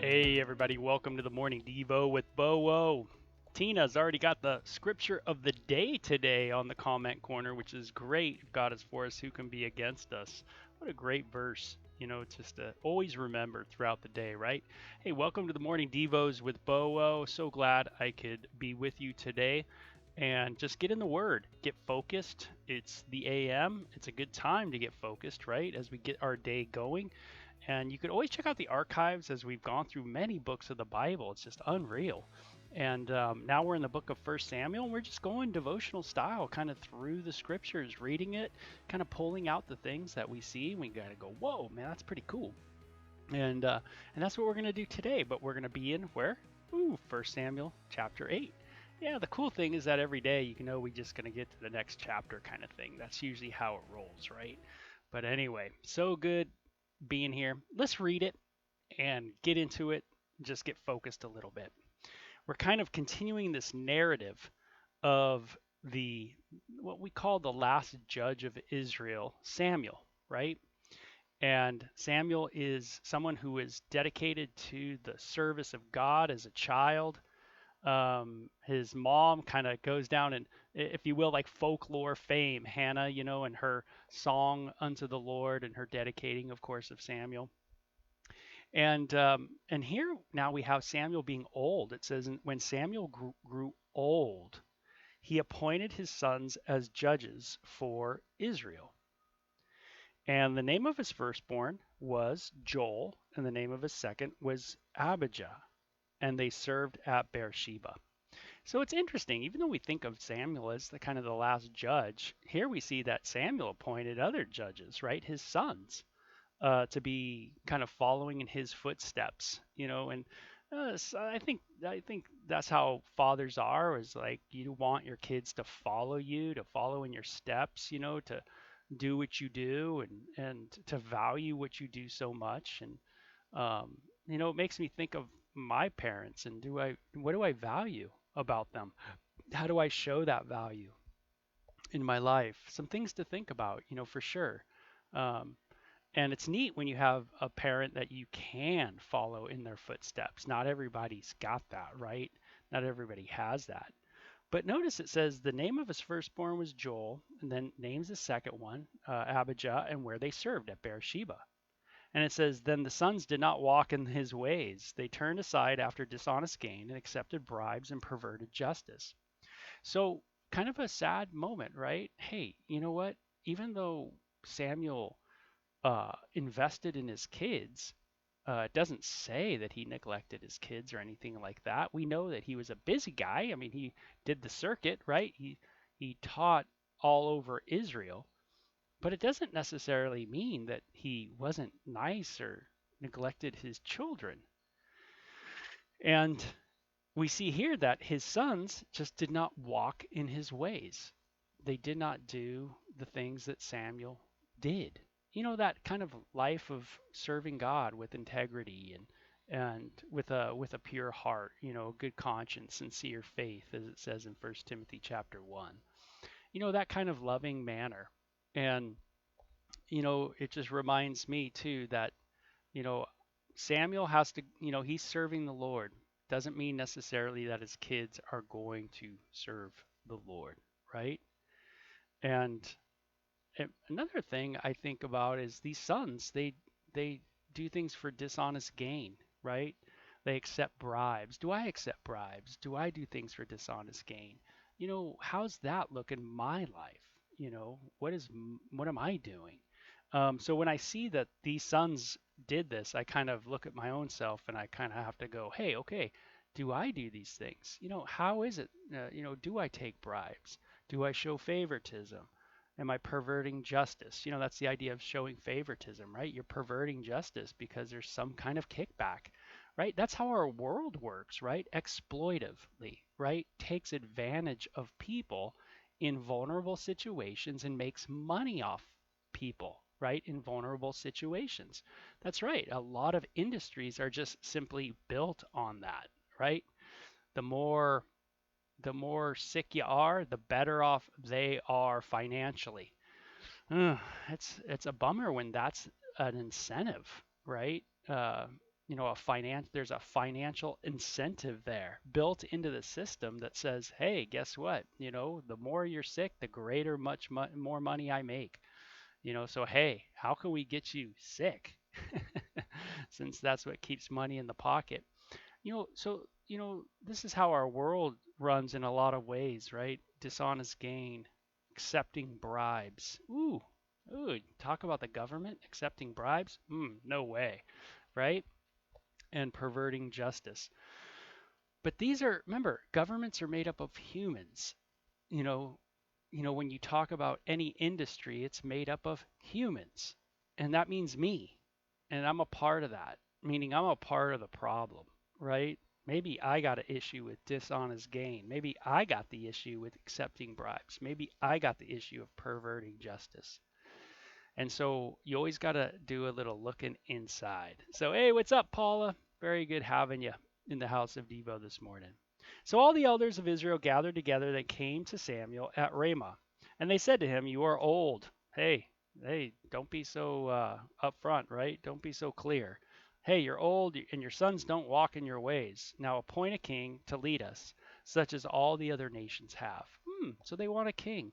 Hey everybody, welcome to the Morning Devo with Bo. Tina's already got the scripture of the day today on the comment corner, which is great. If God is for us, who can be against us? What a great verse, just to always remember throughout the day, right? Hey, welcome to the Morning Devos with Bo. So glad I could be with you today and just get in the Word, get focused. It's the AM, it's a good time to get focused, right? As we get our day going. And you could always check out the archives as we've gone through many books of the Bible. It's just unreal. And now we're in the book of First Samuel, and we're just going devotional style, kind of through the scriptures, reading it, kind of pulling out the things that we see. And we got to go, whoa, man, that's pretty cool. And that's what we're going to do today. But we're going to be in where? Ooh, First Samuel chapter 8. Yeah, the cool thing is that every day you know we're just going to get to the next chapter kind of thing. That's usually how it rolls, right? But anyway, so good being here. Let's read it and get into it, just get focused a little bit. We're kind of continuing this narrative of the what we call the last judge of Israel, Samuel, right? And Samuel is someone who is dedicated to the service of God as a child. His mom kind of goes down in, if you will, like folklore fame, Hannah, and her song unto the Lord and her dedicating, of course, of Samuel. And here now we have Samuel being old. It says, when Samuel grew old, he appointed his sons as judges for Israel. And the name of his firstborn was Joel, and the name of his second was Abijah, and they served at Beersheba. So it's interesting, even though we think of Samuel as the kind of the last judge, here we see that Samuel appointed other judges, right? His sons, to be kind of following in his footsteps, and so I think that's how fathers are. Is like you want your kids to follow you, to follow in your steps, to do what you do and to value what you do so much. And it makes me think of my parents and what do I value about them? How do I show that value in my life? Some things to think about, for sure. Um, and it's neat when you have a parent that you can follow in their footsteps. Not everybody's got that, right? Not everybody has that. But notice it says the name of his firstborn was Joel, and then names the second one, Abijah, and where they served at Beersheba. And it says, then the sons did not walk in his ways. They turned aside after dishonest gain and accepted bribes and perverted justice. So, kind of a sad moment, right? Hey, you know what? Even though Samuel invested in his kids, it doesn't say that he neglected his kids or anything like that. We know that he was a busy guy. I mean, he did the circuit, right? He taught all over Israel, but it doesn't necessarily mean that he wasn't nice or neglected his children. And we see here that his sons just did not walk in his ways. They did not do the things that Samuel did. That kind of life of serving God with integrity and with a pure heart, good conscience, sincere faith, as it says in First Timothy chapter 1. That kind of loving manner. And it just reminds me too that you know Samuel has to, he's serving the Lord. Doesn't mean necessarily that his kids are going to serve the Lord, right? And another thing I think about is these sons, they do things for dishonest gain, right? They accept bribes. Do I accept bribes? Do I do things for dishonest gain? How's that look in my life? What am I doing? So when I see that these sons did this, I kind of look at my own self and I kind of have to go, hey, okay, do I do these things? How is it? Do I take bribes? Do I show favoritism? Am I perverting justice? That's the idea of showing favoritism, right? You're perverting justice because there's some kind of kickback, right? That's how our world works, right? Exploitively, right? Takes advantage of people in vulnerable situations and makes money off people, right? In vulnerable situations. That's right. A lot of industries are just simply built on that, right? The more the more sick you are, the better off they are financially. It's a bummer when that's an incentive, right? there's a financial incentive there built into the system that says, hey, guess what? The more you're sick, the greater more money I make. So hey, how can we get you sick? Since that's what keeps money in the pocket. This is how our world runs in a lot of ways, right? Dishonest gain, accepting bribes. Ooh, talk about the government accepting bribes? No way, right? And perverting justice. But remember, governments are made up of humans. You know, when you talk about any industry, it's made up of humans. And that means me. And I'm a part of that, meaning I'm a part of the problem, right? Maybe I got an issue with dishonest gain. Maybe I got the issue with accepting bribes. Maybe I got the issue of perverting justice. And so you always got to do a little looking inside. So, hey, what's up, Paula? Very good having you in the house of Devo this morning. So all the elders of Israel gathered together. They came to Samuel at Ramah, and they said to him, "You are old. Hey, don't be so upfront, right? Don't be so clear. Hey, you're old, and your sons don't walk in your ways. Now appoint a king to lead us, such as all the other nations have." So they want a king.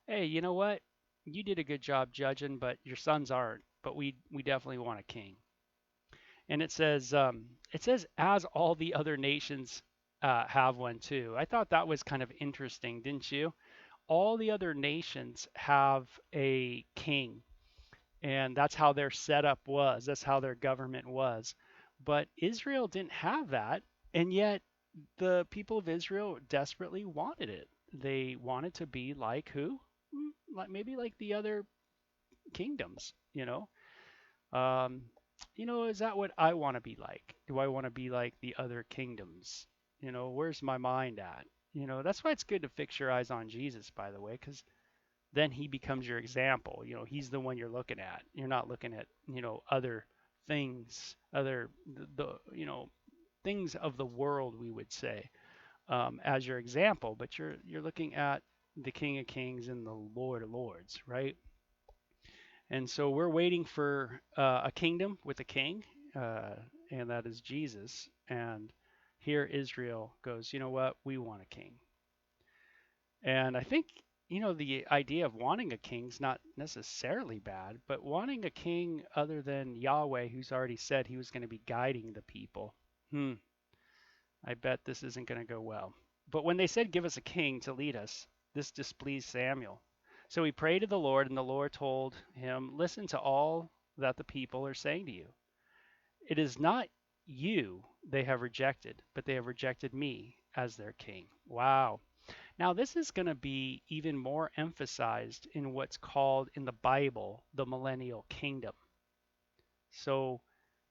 Hey, you know what? You did a good job judging, but your sons aren't. But we definitely want a king. And it says as all the other nations have one too. I thought that was kind of interesting, didn't you? All the other nations have a king, and that's how their setup was. That's how their government was. But Israel didn't have that, and yet the people of Israel desperately wanted it. They wanted to be like who? Like maybe like the other kingdoms. Um, is that what I want to be like? Do I want to be like the other kingdoms? Where's my mind at? That's why it's good to fix your eyes on Jesus, by the way, because then he becomes your example. He's the one you're looking at. You're not looking at, other things, other, things of the world, we would say, as your example, but you're looking at the King of Kings and the Lord of Lords, right? And so we're waiting for a kingdom with a king, uh, and that is Jesus. And here Israel goes, you know what? We want a king. And I think, the idea of wanting a king's not necessarily bad, but wanting a king other than Yahweh, who's already said he was going to be guiding the people, I bet this isn't going to go well. But when they said, "Give us a king to lead us," this displeased Samuel. So he prayed to the Lord, and the Lord told him, "Listen to all that the people are saying to you. It is not you they have rejected, but they have rejected me as their king." Wow. Now, this is going to be even more emphasized in what's called in the Bible the Millennial Kingdom. So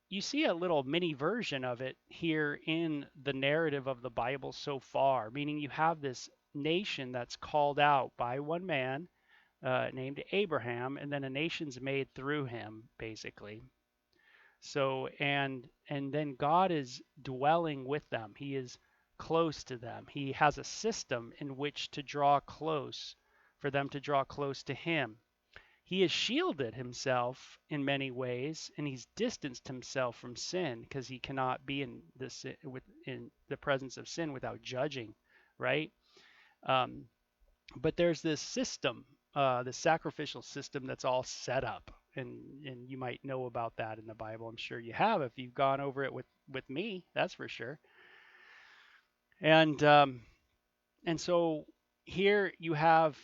you see a little mini version of it here in the narrative of the Bible so far, meaning you have this nation that's called out by one man named Abraham, and then a nation's made through him, basically. So and then God is dwelling with them. He is close to them. He has a system in which to draw close, for them to draw close to him. He has shielded himself in many ways, and he's distanced himself from sin because he cannot be in the presence of sin without judging, right? Um, but there's this system, the sacrificial system that's all set up, and you might know about that in the Bible. I'm sure you have if you've gone over it with me. That's for sure. And and so here you have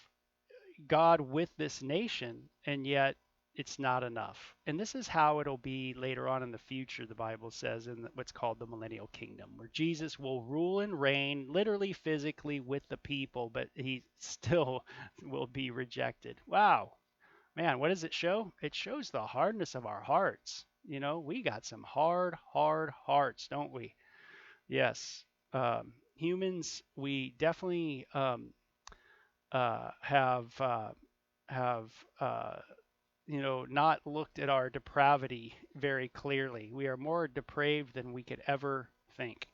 God with this nation, and yet it's not enough. And this is how it'll be later on in the future, the Bible says, in what's called the Millennial Kingdom, where Jesus will rule and reign literally physically with the people, but he still will be rejected. Wow. Man, what does it show? It shows the hardness of our hearts. We got some hard hearts, don't we? Yes. Humans, we definitely have not looked at our depravity very clearly. We are more depraved than we could ever think.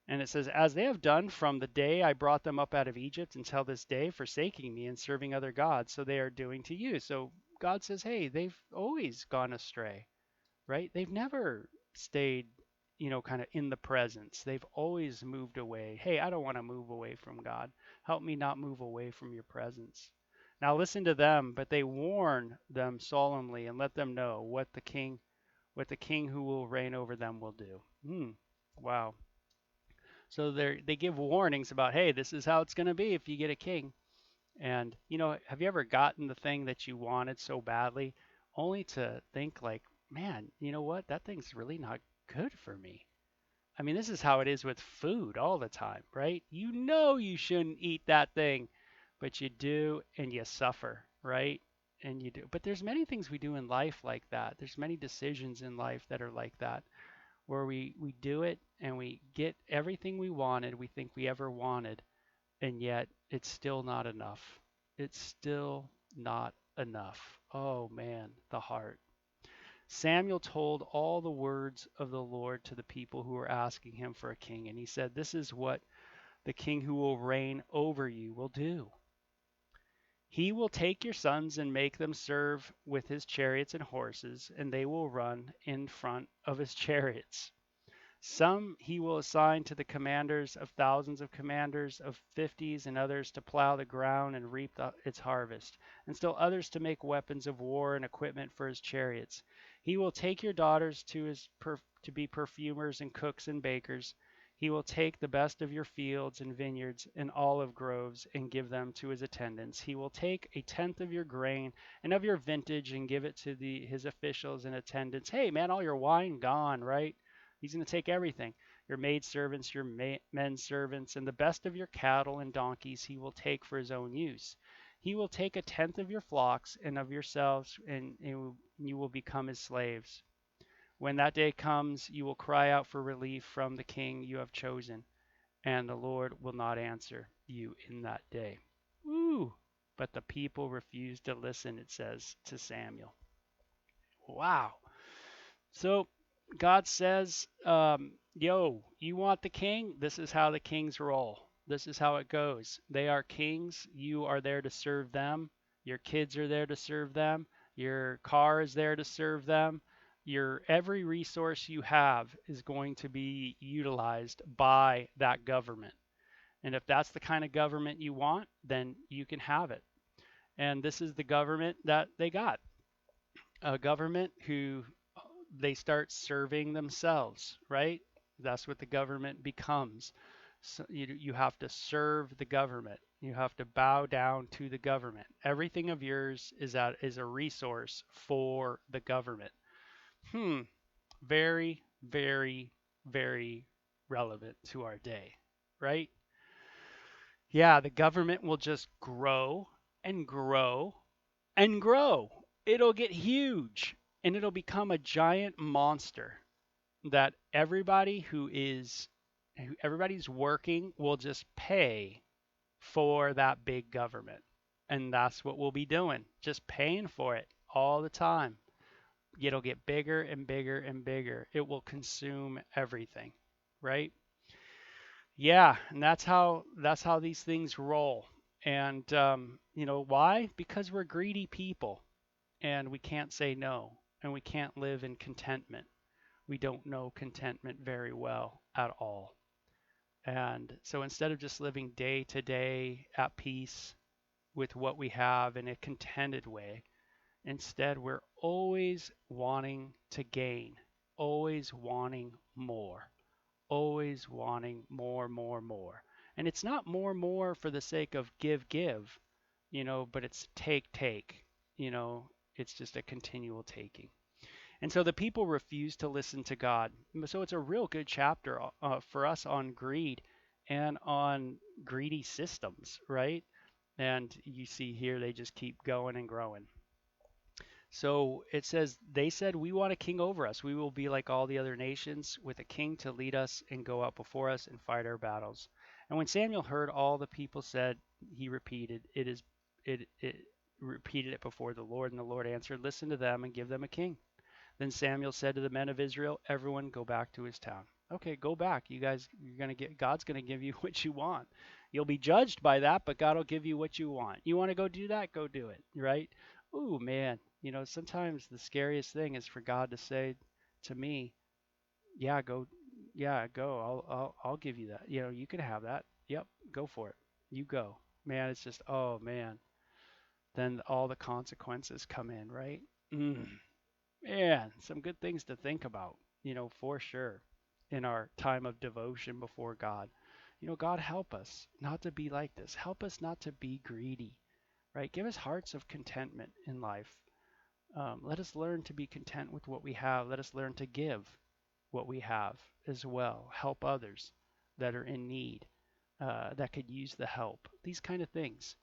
And it says, "As they have done from the day I brought them up out of Egypt until this day, forsaking me and serving other gods, so they are doing to you." So God says, hey, they've always gone astray, right? They've never stayed, kind of in the presence. They've always moved away. Hey, I don't want to move away from God. Help me not move away from your presence. Now listen to them, but they warn them solemnly and let them know what the king who will reign over them will do. Wow. So they give warnings about, hey, this is how it's going to be if you get a king. And have you ever gotten the thing that you wanted so badly, only to think like, man, you know what? That thing's really not good for me. I mean, this is how it is with food all the time, right? You know you shouldn't eat that thing, but you do and you suffer, right? And you do. But there's many things we do in life like that. There's many decisions in life that are like that, where we do it and we get everything we wanted, we think we ever wanted, and yet it's still not enough. It's still not enough. Oh man, the heart. Samuel told all the words of the Lord to the people who were asking him for a king, and he said, this is what the king who will reign over you will do. He will take your sons and make them serve with his chariots and horses, and they will run in front of his chariots. Some he will assign to the commanders of thousands, of commanders of fifties, and others to plow the ground and reap its harvest, and still others to make weapons of war and equipment for his chariots. He will take your daughters to be perfumers and cooks and bakers. He will take the best of your fields and vineyards and olive groves and give them to his attendants. He will take a tenth of your grain and of your vintage and give it to his officials and attendants. Hey, man, all your wine gone, right? He's going to take everything. Your maidservants, your men servants, and the best of your cattle and donkeys he will take for his own use. He will take a tenth of your flocks and of yourselves, and you will become his slaves. When that day comes, you will cry out for relief from the king you have chosen, and the Lord will not answer you in that day. Ooh! But the people refused to listen, it says, to Samuel. Wow. So God says, yo, you want the king? This is how the kings roll. This is how it goes. They are kings. You are there to serve them. Your kids are there to serve them. Your car is there to serve them. Your every resource you have is going to be utilized by that government. And if that's the kind of government you want, then you can have it. And this is the government that they got. A government who they start serving themselves, right? That's what the government becomes. So you have to serve the government. You have to bow down to the government. Everything of yours is a resource for the government. Hmm. Very, very, very relevant to our day, right? Yeah, the government will just grow and grow and grow. It'll get huge and it'll become a giant monster that everybody's working will just pay for that big government. And that's what we'll be doing, just paying for it all the time. It'll get bigger and bigger and bigger. It will consume everything, right? Yeah, and that's how these things roll. And why? Because we're greedy people and we can't say no and we can't live in contentment. We don't know contentment very well at all. And so instead of just living day to day at peace with what we have in a contented way, instead we're always wanting to gain, always wanting more, always wanting more, more, more. And it's not more, more for the sake of give, give, but it's take, take. It's just a continual taking. And so the people refuse to listen to God. So it's a real good chapter for us on greed and on greedy systems, right? And you see here they just keep going and growing. So it says, they said, we want a king over us. We will be like all the other nations, with a king to lead us and go out before us and fight our battles. And when Samuel heard all the people said, he repeated, it repeated it before the Lord, and the Lord answered, listen to them and give them a king. Then Samuel said to the men of Israel, everyone go back to his town. Okay, go back. You guys, God's going to give you what you want. You'll be judged by that, but God will give you what you want. You want to go do that? Go do it, right? Ooh, man. Sometimes the scariest thing is for God to say to me, Yeah, go. Yeah, go. I'll give you that. You know, you can have that. Yep, go for it. You go. Man, it's just, oh man. Then all the consequences come in, right? Mm. Man, some good things to think about, for sure, in our time of devotion before God. God, help us not to be like this. Help us not to be greedy, right? Give us hearts of contentment in life. Let us learn to be content with what we have. Let us learn to give what we have as well. Help others that are in need, that could use the help. These kind of things,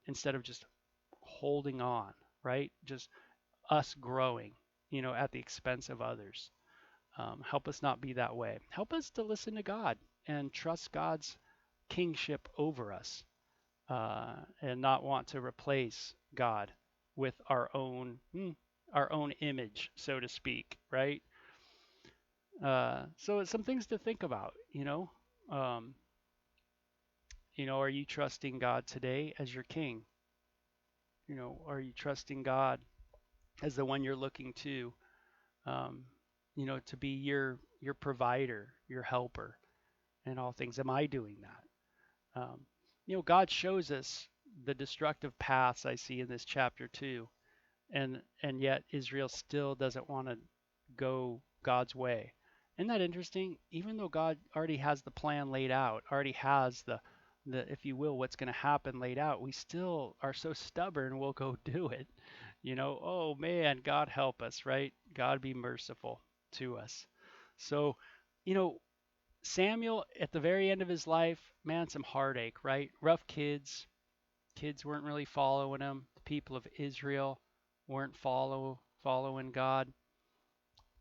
instead of just holding on, right? Just us growing, at the expense of others. Help us not be that way. Help us to listen to God and trust God's kingship over us, and not want to replace God with our own image, so to speak, right? So it's some things to think about. Um, are you trusting God today as your king? Are you trusting God as the one you're looking um, to be your provider, your helper in all things? Am I doing that? God shows us the destructive paths I see in this chapter too, and yet Israel still doesn't want to go God's way. Isn't that interesting? Even though God already has the plan laid out, already has the if you will, what's going to happen laid out, we still are so stubborn we'll go do it. Oh man, God help us, right? God be merciful to us. So, you know, Samuel at the very end of his life, man, some heartache, right? Rough kids weren't really following him. The people of Israel weren't following God.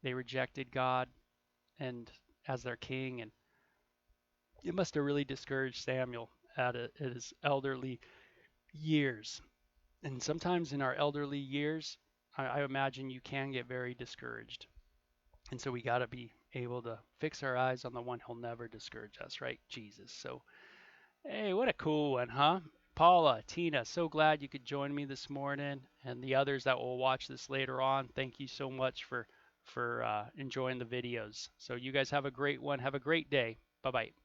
They rejected God and as their king, and it must have really discouraged Samuel at his elderly years. And sometimes in our elderly years, I imagine you can get very discouraged. And so we got to be able to fix our eyes on the one who'll never discourage us, right? Jesus. So, hey, what a cool one, huh? Paula, Tina, so glad you could join me this morning, and the others that will watch this later on. Thank you so much for enjoying the videos. So you guys have a great one. Have a great day. Bye bye.